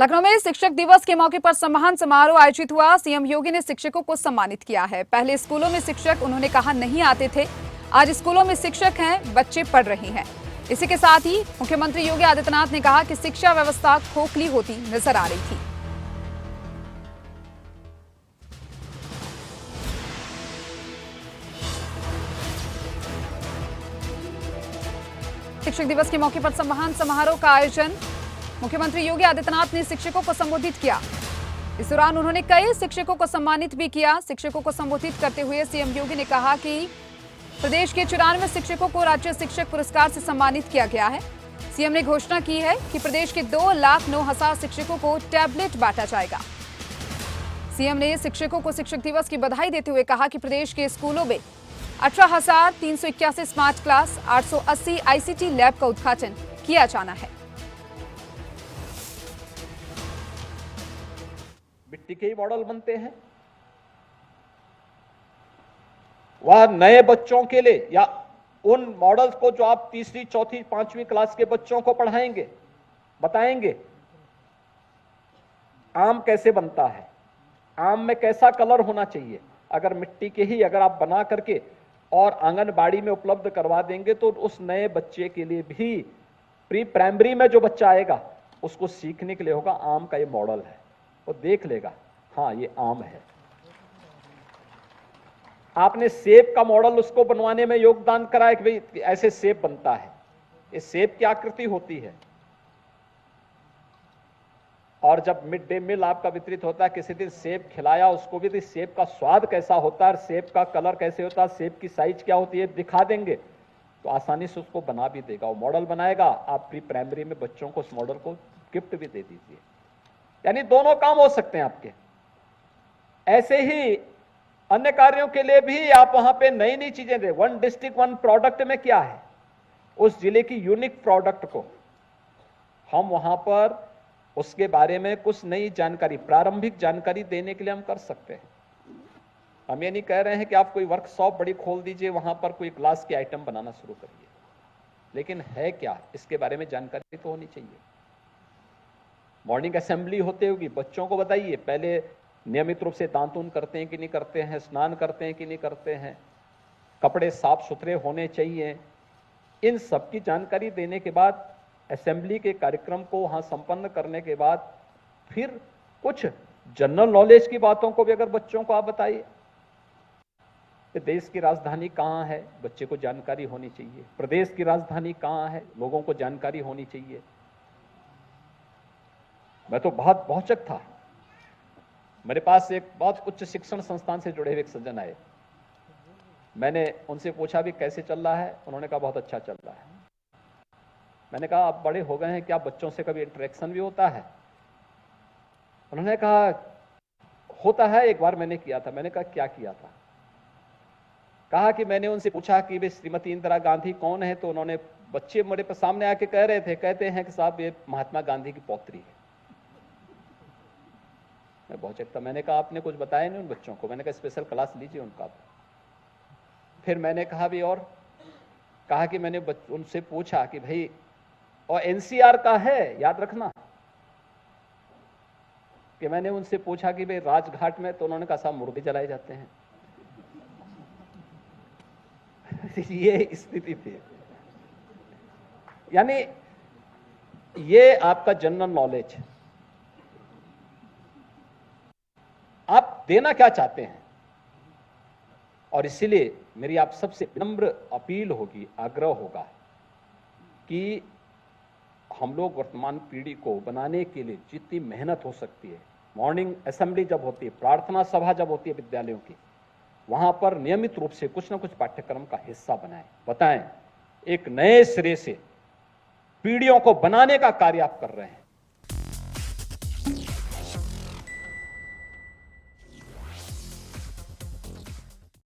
लखनऊ में शिक्षक दिवस के मौके पर सम्मान समारोह आयोजित हुआ। सीएम योगी ने शिक्षकों को सम्मानित किया है। पहले स्कूलों में शिक्षक उन्होंने कहा नहीं आते थे, आज स्कूलों में शिक्षक हैं, बच्चे पढ़ रहे हैं। इसी के साथ ही मुख्यमंत्री योगी आदित्यनाथ ने कहा कि शिक्षा व्यवस्था खोखली होती नजर आ रही थी। शिक्षक दिवस के मौके पर सम्मान समारोह का आयोजन मुख्यमंत्री योगी आदित्यनाथ ने शिक्षकों को संबोधित किया। इस दौरान उन्होंने कई शिक्षकों को सम्मानित भी किया। शिक्षकों को संबोधित करते हुए सीएम योगी ने कहा कि प्रदेश के 94 शिक्षकों को राज्य शिक्षक पुरस्कार से सम्मानित किया गया है। सीएम ने घोषणा की है कि प्रदेश के 2,09,000 शिक्षकों को टैबलेट बांटा जाएगा। सीएम ने शिक्षकों को शिक्षक दिवस की बधाई देते हुए कहा कि प्रदेश के स्कूलों में 18,381 स्मार्ट क्लास, 880 आईसीटी लैब का उद्घाटन किया जाना है। मिट्टी के ही मॉडल बनते हैं। वह नए बच्चों के लिए या उन मॉडल्स को जो आप तीसरी, चौथी, पांचवी क्लास के बच्चों को पढ़ाएंगे, बताएंगे आम कैसे बनता है, आम में कैसा कलर होना चाहिए। अगर मिट्टी के ही अगर आप बना करके और आंगनबाड़ी में उपलब्ध करवा देंगे तो उस नए बच्चे के लिए भी प्री प्राइमरी में जो बच्चा आएगा उसको सीखने के लिए होगा आम का ये मॉडल है, वो देख लेगा हाँ ये आम है। आपने सेब का मॉडल उसको बनवाने में योगदान कराया कि भाई ऐसे सेब बनता है, ये सेब की आकृति होती है। और जब मिड डे मील आपका वितरित होता है, किसी दिन सेब खिलाया उसको भी, तो सेब का स्वाद कैसा होता है, सेब का कलर कैसे होता है, सेब की साइज क्या होती है दिखा देंगे तो आसानी से उसको बना भी देगा। वो मॉडल बनाएगा, आप प्री प्राइमरी में बच्चों को उस मॉडल को गिफ्ट भी दे दीजिए। यानी दोनों काम हो सकते हैं आपके। ऐसे ही अन्य कार्यों के लिए भी आप वहां पे नई नई चीजें दें। वन डिस्ट्रिक्ट वन प्रोडक्ट में क्या है, उस जिले की यूनिक प्रोडक्ट को हम वहां पर उसके बारे में कुछ नई जानकारी, प्रारंभिक जानकारी देने के लिए हम कर सकते हैं। हम ये नहीं कह रहे हैं कि आप कोई वर्कशॉप बड़ी खोल दीजिए, वहां पर कोई क्लास के आइटम बनाना शुरू करिए, लेकिन है क्या इसके बारे में जानकारी तो होनी चाहिए। मॉर्निंग असेंबली होते होगी, बच्चों को बताइए पहले नियमित रूप से दांतून करते हैं कि नहीं करते हैं, स्नान करते हैं कि नहीं करते हैं, कपड़े साफ सुथरे होने चाहिए। इन सब की जानकारी देने के बाद असेंबली के कार्यक्रम को वहां संपन्न करने के बाद फिर कुछ जनरल नॉलेज की बातों को भी अगर बच्चों को आप बताइए, देश की राजधानी कहां है बच्चे को जानकारी होनी चाहिए, प्रदेश की राजधानी कहां है लोगों को जानकारी होनी चाहिए। मैं तो बहुत भौचक था। मेरे पास एक बहुत उच्च शिक्षण संस्थान से जुड़े हुए एक सज्जन आए, मैंने उनसे पूछा भी कैसे चल रहा है, उन्होंने कहा बहुत अच्छा चल रहा है। मैंने कहा आप बड़े हो गए हैं, क्या बच्चों से कभी इंटरेक्शन भी होता है? उन्होंने कहा होता है, एक बार मैंने किया था। मैंने कहा क्या किया था? कहा कि मैंने उनसे पूछा कि भाई श्रीमती इंदिरा गांधी कौन है, तो उन्होंने, बच्चे मेरे पर सामने आके कह रहे थे, कहते हैं कि साहब ये महात्मा गांधी की पौत्री है। मैं बहुत चकता। मैंने कहा आपने कुछ बताया नहीं उन बच्चों को? मैंने कहा स्पेशल क्लास लीजिए उनका। फिर मैंने कहा भी, और कहा कि मैंने उनसे पूछा कि भाई और एनसीआर का है, याद रखना, कि मैंने उनसे पूछा कि भाई राजघाट में, तो उन्होंने कहा साहब मुर्गे जलाए जाते हैं। ये स्थिति थी। यानी ये आपका जनरल नॉलेज है, आप देना क्या चाहते हैं। और इसीलिए मेरी आप सबसे विनम्र अपील होगी, आग्रह होगा कि हम लोग वर्तमान पीढ़ी को बनाने के लिए जितनी मेहनत हो सकती है, मॉर्निंग असेंबली जब होती है, प्रार्थना सभा जब होती है विद्यालयों की, वहां पर नियमित रूप से कुछ ना कुछ पाठ्यक्रम का हिस्सा बनाएं, बताएं। एक नए सिरे से पीढ़ियों को बनाने का कार्य आप कर रहे हैं।